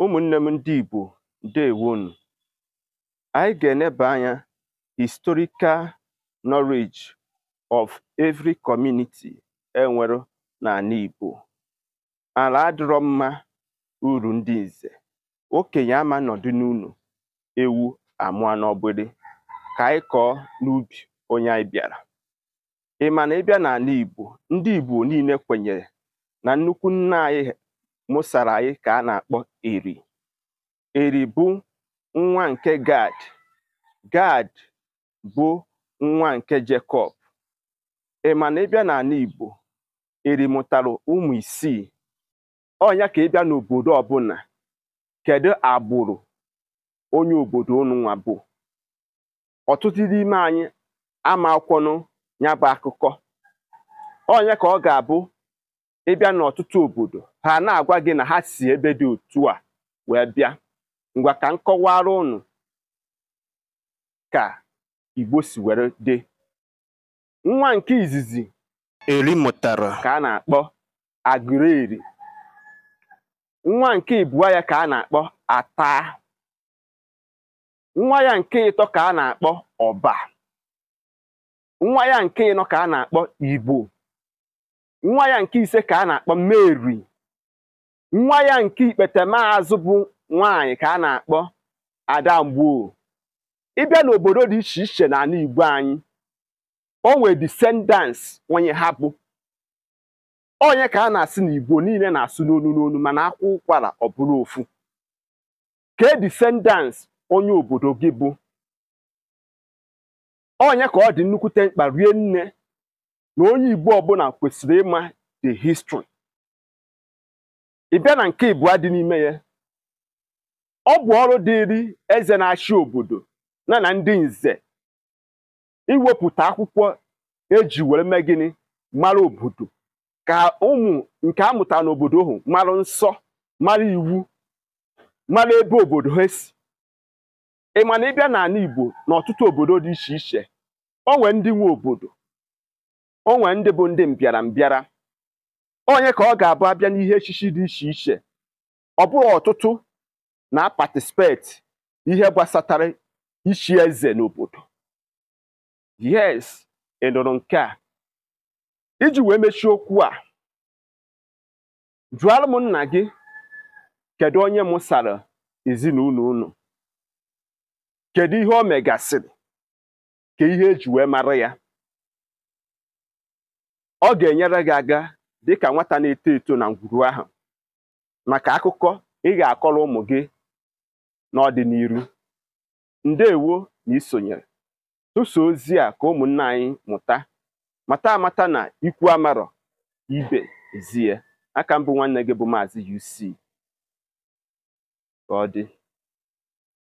Ụmụnne m ndị Igbo, ndewonu. Anyị ga-eneba anya historical knowledge of every community enwere n'ala Igbo. Ala adịrọ mma uru ndị nze, okenye ama nọdụ n'ụlọ, ewu amụọ n'ọgbịrị, ka anyị kọọ n'ubi onye anyị bịara. Ị ma na ịbịa n'ala Igbo, ndị Igbo niile kwenyere na nnukwu nna anyị mụsara anyị ka a na-akpọ Eri. Eri bụ nwa nke Gad. Gad bụ nwa nke Jekọb. Ị ma na ịbịa n'ala Igbo, Eri mụtara ụmụ isii. Ọnya ka ịbịa n'obodo ọbụla, kedu agbụrụ onye obodo unu nwa bụ. Ọtụtụ n'ime anyị ama akwụkwọ ya bụ akụkọ. Ọnya ka ọ ga-abụ ịbịa n'ọtụtụ obodo, ha na-agwa gị na ha si ebe dị otu a wee bịa. Ngwa ka m kọwara unu ka Igbo si were dị. Nwa nke izizi Eri mụtara ka a na-akpọ Agụleri. Nwa nke ịbụọ ya ka a na-akpọ Ata. Nwa ya nke ịtọ ka a na-akpọ Ọba. Nwa ya nke ịnọ ka a na-akpọ Igbo. Nwa ya nke ise ka a na-akpọ Meri. Nwa ya nke ikpetemazụ bụ nwaanyị ka a na-akpọ Adamgbo. Ịbịa n'obodo dị iche iche n'ala Igbo anyị, o nwere descendants onye ha bụ. Onye ka a na-asị na Igbo niile na-asụ n'onu n'onu, mana akwụ ụkwara ọ bụrụ ofu. Ke descendants onye obodo gị bụ. Onye ka ọ dị nnukwute mkpa rie nne na onye Igbo ọbụla kwesịrị ịma the history. Ịbịa na nke ịbụọ dị n'ime ya, ọ bụ ọrụ dịrị eze na-achị obodo na ndị nze iwepụta akwụkwọ eji were mee gịnị mara obodo, ka ụmụ nke amụtara n'obodo ahụ mara nsọ, mara iwu, mara ebe obodo ha si. Ị ma na ịbịa n'ala Igbo n'ọtụtụ obodo dị iche iche, o nwere ndị nwe obodo, o nwere ndị bụ ndị mbịara mbịara. Onye ka ọ ga-abụ abịa n'ihe echichi dị iche iche, ọ bụrụ ọtụtụ na participate ihe gbasatara ichi eze n'obodo. Yes, ị nụrụ nke a. Iji wee mechie okwu a, jụọrọ m nna gị kedu onye mụsara ezinụlọ unu, kedu ihe o megasịrị, ka ihe eji wee mara ya. Ọ ga-enyere gị aga dịka nwata na-eto eto na ngwuru ahụ, maka akụkọ ị ga-akọrọ ụmụ gị n'ọdịnihu. Ndewo na isonyere. Tụsa ozi a ka ụmụnne anyị mata amata na ikwu amarọ ibe ezie. Aka mbụ nwanne gị bụ Maazị UC. Ka ọ dị.